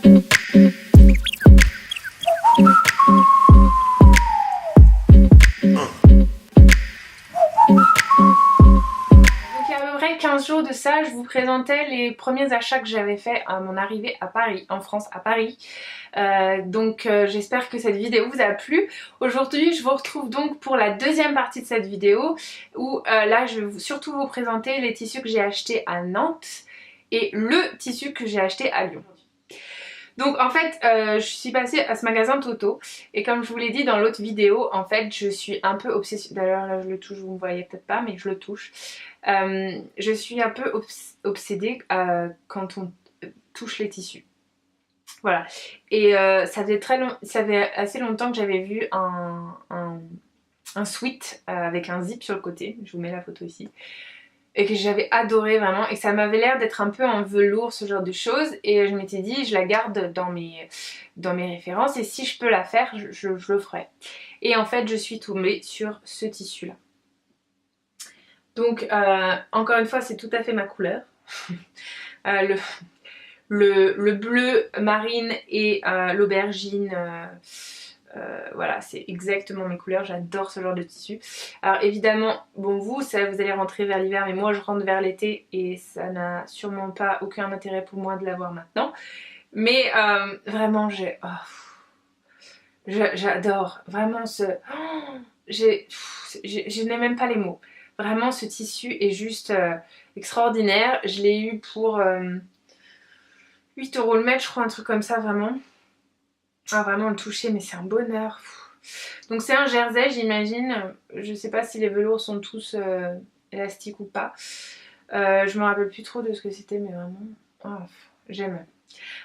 Il y a à peu près 15 jours de ça, je vous présentais les premiers achats que j'avais fait à mon arrivée à Paris, en France, à Paris. J'espère que cette vidéo vous a plu. Aujourd'hui, je vous retrouve donc pour la deuxième partie de cette vidéo où là, je vais surtout vous présenter les tissus que j'ai achetés à Nantes et le tissu que j'ai acheté à Lyon. Donc en fait, je suis passée à ce magasin Toto et comme je vous l'ai dit dans l'autre vidéo, en fait je suis un peu obsessionnelle, d'ailleurs là je le touche, vous ne voyez peut-être pas mais je le touche. Je suis un peu obsédée quand on touche les tissus. Voilà, et ça fait assez longtemps que j'avais vu un sweat avec un zip sur le côté, je vous mets la photo ici. Et que j'avais adoré vraiment et ça m'avait l'air d'être un peu en velours, ce genre de choses, et je m'étais dit je la garde dans mes références et si je peux la faire je le ferai. Et en fait je suis tombée sur ce tissu là. Donc encore une fois c'est tout à fait ma couleur. Le bleu marine et l'aubergine, voilà, c'est exactement mes couleurs, j'adore ce genre de tissu. Alors évidemment, bon vous allez rentrer vers l'hiver, mais moi je rentre vers l'été et ça n'a sûrement pas aucun intérêt pour moi de l'avoir maintenant. Mais vraiment j'adore vraiment je n'ai même pas les mots. Vraiment ce tissu est juste extraordinaire. Je l'ai eu pour 8 € le mètre, je crois, un truc comme ça vraiment. Ah vraiment le toucher mais c'est un bonheur. Donc c'est un jersey j'imagine. Je sais pas si les velours sont tous élastiques ou pas. Je me rappelle plus trop de ce que c'était mais vraiment oh, j'aime.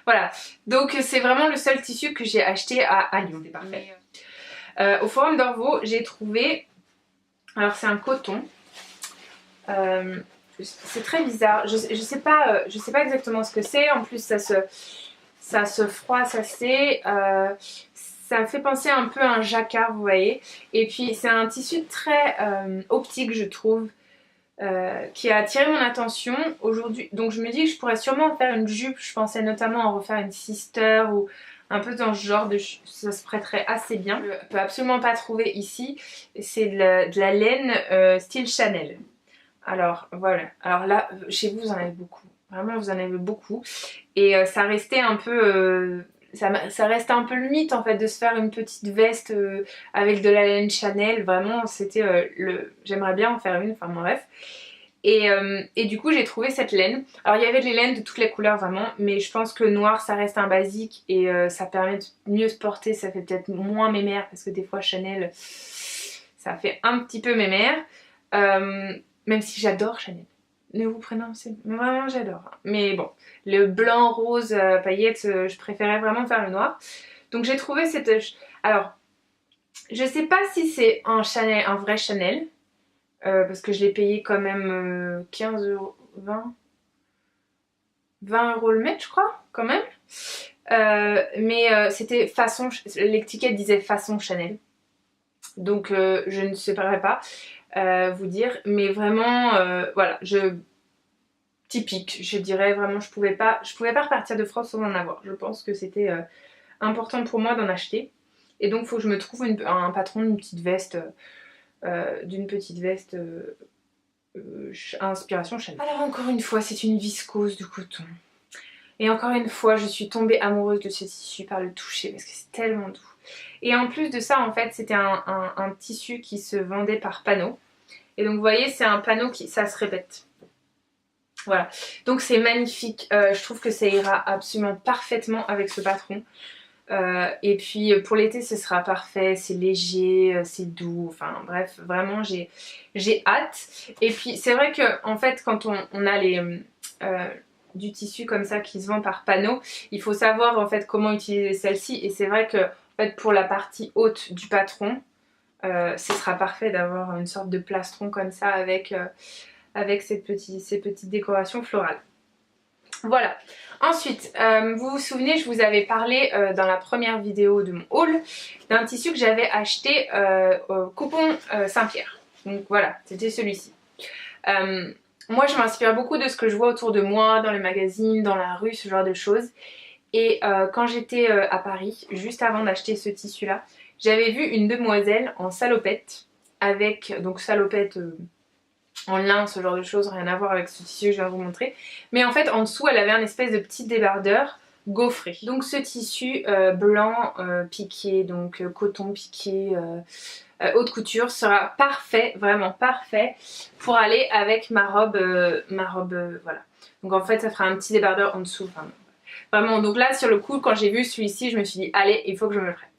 Voilà, donc c'est vraiment le seul tissu que j'ai acheté à Lyon. C'est parfait. Au Forum d'Orvaux j'ai trouvé, alors c'est un coton. C'est très bizarre, je sais pas exactement ce que c'est. En plus ça se froisse assez, ça me fait penser un peu à un jacquard, vous voyez. Et puis c'est un tissu très optique je trouve, qui a attiré mon attention aujourd'hui. Donc je me dis que je pourrais sûrement en faire une jupe, je pensais notamment en refaire une sister ou un peu dans ce genre de... ça se prêterait assez bien. Je peux absolument pas trouver ici, c'est de la laine style Chanel. Alors voilà, alors là chez vous en avez beaucoup, vraiment vous en avez beaucoup et ça restait un peu, ça reste un peu le mythe en fait de se faire une petite veste avec de la laine Chanel, vraiment c'était j'aimerais bien en faire une, enfin bon, bref. Et du coup j'ai trouvé cette laine, alors il y avait des laines de toutes les couleurs vraiment, mais je pense que le noir ça reste un basique et ça permet de mieux se porter, ça fait peut-être moins mémère parce que des fois Chanel ça fait un petit peu mémère. Même si j'adore Chanel. Ne vous prénoncez, vraiment j'adore. Mais bon, le blanc, rose, paillettes, je préférais vraiment faire le noir. Donc j'ai trouvé cette... Alors, je sais pas si c'est un Chanel, un vrai Chanel. Parce que je l'ai payé quand même 15 €, 20 € le mètre je crois, quand même. Mais c'était façon... L'étiquette disait façon Chanel. Donc je ne saurais pas vous dire, mais vraiment voilà, typique je dirais vraiment, je pouvais pas repartir de France sans en avoir. Je pense que c'était important pour moi d'en acheter et donc il faut que je me trouve un patron d'une petite veste inspiration Chanel. Alors encore une fois c'est une viscose de coton et encore une fois je suis tombée amoureuse de ce tissu par le toucher parce que c'est tellement doux. Et en plus de ça en fait c'était un tissu qui se vendait par panneau. Et donc vous voyez c'est un panneau qui ça se répète. Voilà. Donc c'est magnifique. Je trouve que ça ira absolument parfaitement avec ce patron. Et puis pour l'été ce sera parfait. C'est léger, c'est doux. Enfin bref, vraiment j'ai hâte. Et puis c'est vrai que en fait quand on a du tissu comme ça qui se vend par panneau, il faut savoir en fait comment utiliser celle-ci. Et c'est vrai que en fait, pour la partie haute du patron, ce sera parfait d'avoir une sorte de plastron comme ça avec ces petites décorations florales. Voilà. Ensuite, vous vous souvenez, je vous avais parlé dans la première vidéo de mon haul d'un tissu que j'avais acheté au Coupon Saint-Pierre. Donc voilà, c'était celui-ci. Moi je m'inspire beaucoup de ce que je vois autour de moi, dans les magazines, dans la rue, ce genre de choses. Et quand j'étais à Paris, juste avant d'acheter ce tissu là, j'avais vu une demoiselle en salopette, avec donc salopette en lin, ce genre de choses, rien à voir avec ce tissu que je viens de vous montrer. Mais en fait en dessous elle avait un espèce de petit débardeur gaufré. Donc ce tissu blanc piqué, donc coton piqué, haute couture sera parfait, vraiment parfait pour aller avec ma robe, voilà. Donc en fait ça fera un petit débardeur en dessous, enfin, vraiment. Donc là sur le coup quand j'ai vu celui-ci je me suis dit allez il faut que je me le prenne.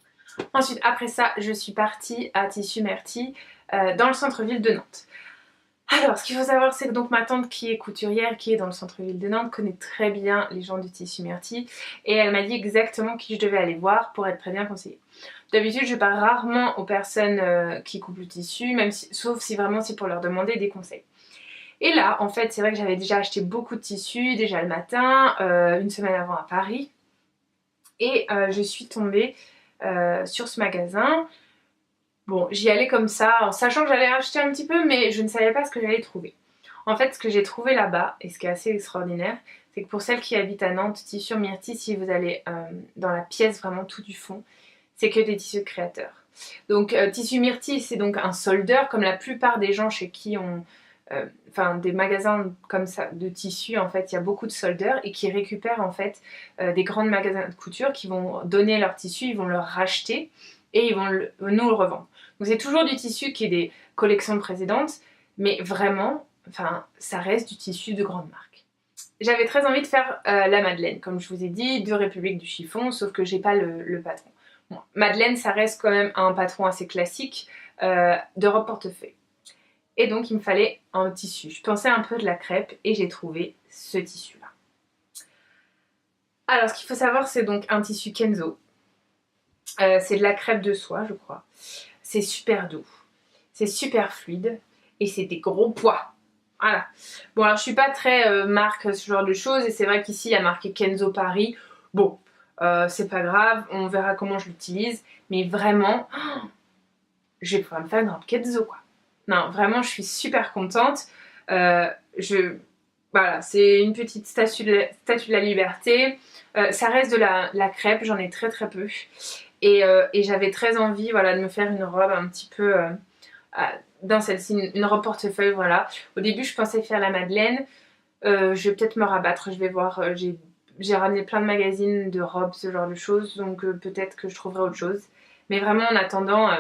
Ensuite après ça je suis partie à Tissu Myrtille dans le centre-ville de Nantes. Alors, ce qu'il faut savoir, c'est que donc ma tante qui est couturière, qui est dans le centre-ville de Nantes, connaît très bien les gens de Tissu Myrtille et elle m'a dit exactement qui je devais aller voir pour être très bien conseillée. D'habitude, je parle rarement aux personnes qui coupent le tissu, même si, sauf si vraiment c'est pour leur demander des conseils. Et là, en fait, c'est vrai que j'avais déjà acheté beaucoup de tissus, déjà le matin, une semaine avant à Paris, et je suis tombée sur ce magasin. Bon, j'y allais comme ça, en sachant que j'allais acheter un petit peu, mais je ne savais pas ce que j'allais trouver. En fait, ce que j'ai trouvé là-bas, et ce qui est assez extraordinaire, c'est que pour celles qui habitent à Nantes, Tissu Myrtille, si vous allez dans la pièce vraiment tout du fond, c'est que des tissus créateurs. Donc Tissu Myrtille, c'est donc un soldeur, comme la plupart des gens chez qui on... Enfin, des magasins comme ça de tissus, en fait, il y a beaucoup de soldeurs et qui récupèrent en fait des grands magasins de couture qui vont donner leur tissu, ils vont le racheter et ils vont nous le revendre. Donc c'est toujours du tissu qui est des collections précédentes, mais vraiment, enfin, ça reste du tissu de grande marque. J'avais très envie de faire la Madeleine, comme je vous ai dit, de République du chiffon, sauf que j'ai pas le patron. Bon, Madeleine, ça reste quand même un patron assez classique de robe portefeuille. Et donc il me fallait un tissu. Je pensais un peu de la crêpe et j'ai trouvé ce tissu là. Alors ce qu'il faut savoir, c'est donc un tissu Kenzo. C'est de la crêpe de soie je crois. C'est super doux, c'est super fluide et c'est des gros poids. Voilà. Bon alors je suis pas très marque ce genre de choses et c'est vrai qu'ici il y a marqué Kenzo Paris. Bon, c'est pas grave, on verra comment je l'utilise. Mais vraiment, je vais pouvoir me faire une robe Kenzo quoi. Non, vraiment, je suis super contente. Voilà, c'est une petite statue de la liberté. Ça reste de la crêpe, j'en ai très très peu. Et j'avais très envie voilà, de me faire une robe un petit peu dans celle-ci, une robe portefeuille. Voilà. Au début, je pensais faire la Madeleine. Je vais peut-être me rabattre, je vais voir. J'ai ramené plein de magazines de robes, ce genre de choses. Donc peut-être que je trouverai autre chose. Mais vraiment, en attendant...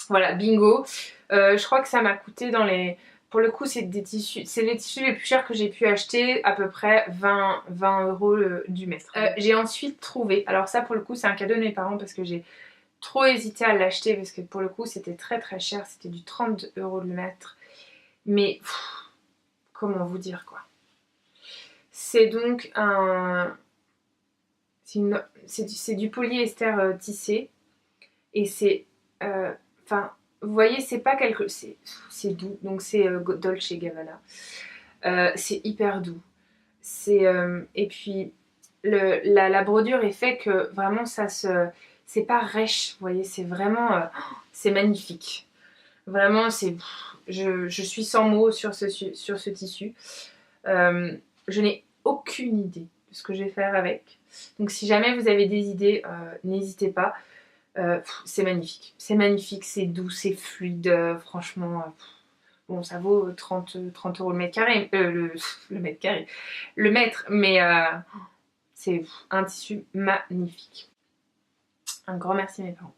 Voilà, bingo. Je crois que ça m'a coûté dans les... Pour le coup, c'est des tissus, c'est les tissus les plus chers que j'ai pu acheter, à peu près 20 euros du mètre. J'ai ensuite trouvé, alors ça pour le coup c'est un cadeau de mes parents parce que j'ai trop hésité à l'acheter parce que pour le coup c'était très très cher, c'était du 30 euros le mètre. Mais comment vous dire quoi. C'est donc un... C'est du polyester tissé et c'est... Enfin, vous voyez, c'est pas quelque... C'est doux, donc c'est Dolce & Gabbana. C'est hyper doux. Et puis, la brodure est fait que vraiment ça se... C'est pas rêche, vous voyez, c'est vraiment... c'est magnifique. Vraiment, c'est... Je suis sans mots sur ce tissu. Je n'ai aucune idée de ce que je vais faire avec. Donc si jamais vous avez des idées, n'hésitez pas. C'est magnifique, c'est doux, c'est fluide, franchement, bon ça vaut 30 euros le mètre carré, le mètre carré, le mètre, mais c'est un tissu magnifique. Un grand merci mes parents.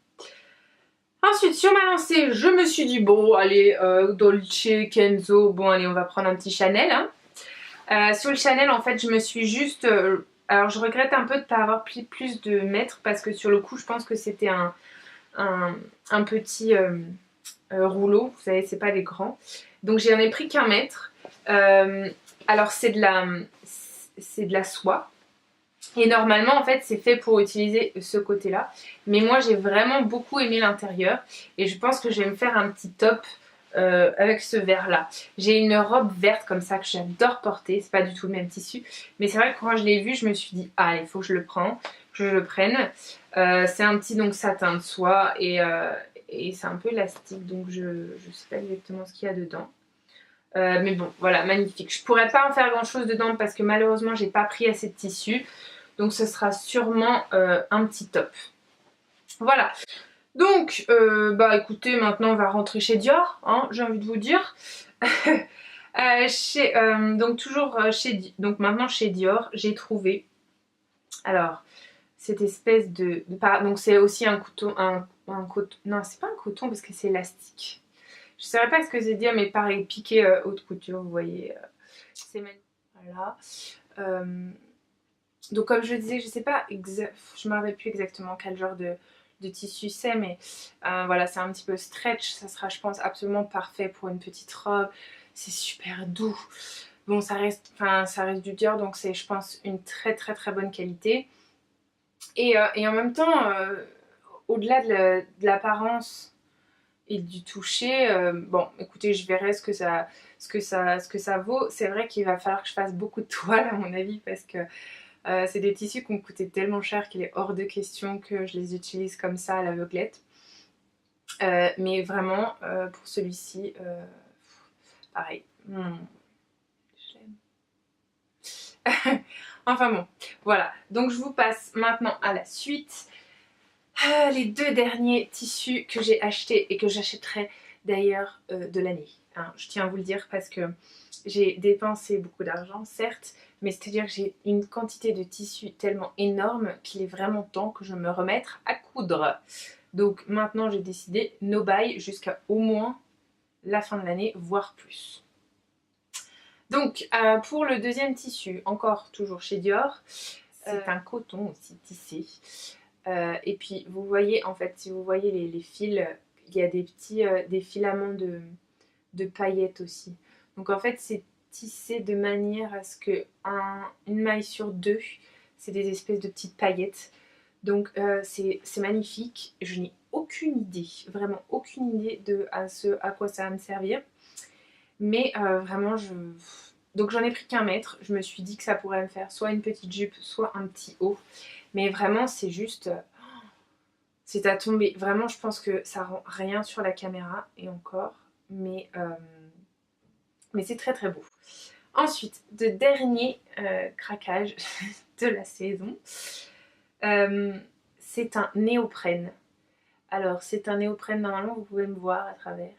Ensuite sur ma lancée, je me suis dit bon allez, Dolce, Kenzo, bon allez on va prendre un petit Chanel. Hein. Sur le Chanel en fait je me suis juste... alors je regrette un peu de ne pas avoir pris plus de mètres parce que sur le coup je pense que c'était un petit rouleau, vous savez c'est pas des grands. Donc j'en ai pris qu'un mètre. Alors c'est de la soie. Et normalement en fait c'est fait pour utiliser ce côté là. Mais moi j'ai vraiment beaucoup aimé l'intérieur. Et je pense que je vais me faire un petit top avec ce vert là. J'ai une robe verte comme ça que j'adore porter, c'est pas du tout le même tissu, mais c'est vrai que quand je l'ai vu je me suis dit ah il faut que je le prenne. C'est un petit donc satin de soie et c'est un peu élastique donc je sais pas exactement ce qu'il y a dedans. Mais bon voilà magnifique. Je pourrais pas en faire grand chose dedans parce que malheureusement j'ai pas pris assez de tissu. Donc ce sera sûrement un petit top. Voilà. Donc, bah écoutez, maintenant on va rentrer chez Dior, hein, j'ai envie de vous dire. Donc toujours donc maintenant chez Dior, j'ai trouvé, alors, cette espèce donc c'est aussi un coton, un coton, non c'est pas un coton parce que c'est élastique. Je saurais pas ce que c'est dire, mais pareil, piqué haute couture, vous voyez, c'est magnifique. Voilà. Donc comme je disais, je sais pas, je me rappelle plus exactement quel genre de tissu c'est, mais voilà, c'est un petit peu stretch, ça sera je pense absolument parfait pour une petite robe, c'est super doux. Bon, ça reste du Dior, donc c'est je pense une très bonne qualité. Et en même temps, au-delà de l'apparence et du toucher, bon écoutez, je verrai ce que ça vaut. C'est vrai qu'il va falloir que je fasse beaucoup de toiles à mon avis, parce que c'est des tissus qui ont coûté tellement cher qu'il est hors de question que je les utilise comme ça à l'aveuglette. Mais vraiment, pour celui-ci, pareil. Je l'aime. Enfin bon, voilà. Donc je vous passe maintenant à la suite. Les 2 derniers tissus que j'ai achetés et que j'achèterai d'ailleurs de l'année. Hein, je tiens à vous le dire parce que j'ai dépensé beaucoup d'argent, certes, mais c'est-à-dire que j'ai une quantité de tissus tellement énorme qu'il est vraiment temps que je me remette à coudre. Donc maintenant j'ai décidé no buy jusqu'à au moins la fin de l'année, voire plus. Donc pour le deuxième tissu, encore toujours chez Dior, c'est un coton aussi tissé. Et puis vous voyez, en fait, si vous voyez les fils, il y a des petits des filaments de paillettes aussi. Donc en fait c'est tissé de manière à ce que une maille sur 2, c'est des espèces de petites paillettes. Donc c'est magnifique. Je n'ai aucune idée, vraiment aucune idée de à quoi ça va me servir. Mais vraiment donc j'en ai pris qu'un mètre. Je me suis dit que ça pourrait me faire soit une petite jupe, soit un petit haut. Mais vraiment c'est juste... c'est à tomber. Vraiment je pense que ça rend rien sur la caméra, et encore. Mais c'est très beau. Ensuite, de dernier craquage de la saison, c'est un néoprène. Alors c'est un néoprène, normalement vous pouvez me voir à travers.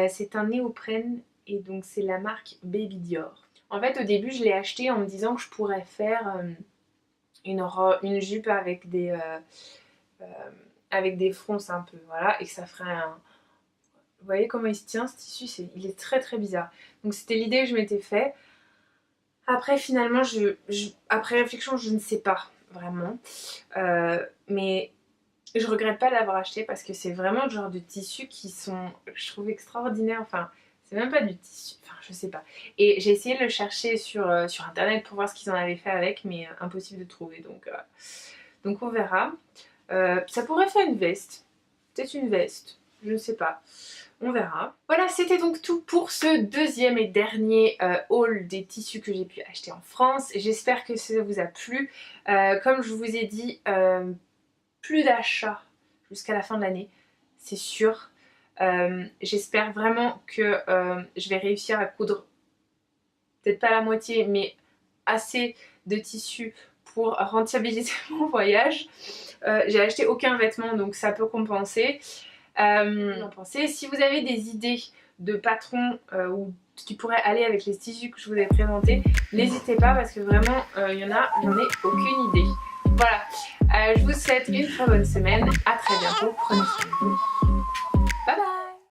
C'est un néoprène, et donc c'est la marque Baby Dior. En fait au début je l'ai acheté en me disant que je pourrais faire une jupe avec des fronces un peu, voilà, et que ça ferait un... Vous voyez comment il se tient ce tissu, il est très bizarre. Donc c'était l'idée que je m'étais fait. Après finalement, après réflexion, je ne sais pas vraiment. Mais je regrette pas de l'avoir acheté parce que c'est vraiment le genre de tissus qui sont, je trouve, extraordinaires. Enfin, c'est même pas du tissu, enfin je sais pas. Et j'ai essayé de le chercher sur internet pour voir ce qu'ils en avaient fait avec, mais impossible de trouver. Donc on verra. Ça pourrait faire une veste. Peut-être une veste, je ne sais pas. On verra. Voilà, c'était donc tout pour ce deuxième et dernier haul des tissus que j'ai pu acheter en France. J'espère que ça vous a plu. Comme je vous ai dit, plus d'achats jusqu'à la fin de l'année, c'est sûr. J'espère vraiment que je vais réussir à coudre, peut-être pas la moitié, mais assez de tissus pour rentabiliser mon voyage. J'ai acheté aucun vêtement, donc ça peut compenser. Si vous avez des idées de patrons ou qui pourraient aller avec les tissus que je vous ai présentés, n'hésitez pas, parce que vraiment il y en a, j'en ai aucune idée. Voilà, je vous souhaite une très bonne semaine, à très bientôt, prenez soin de vous.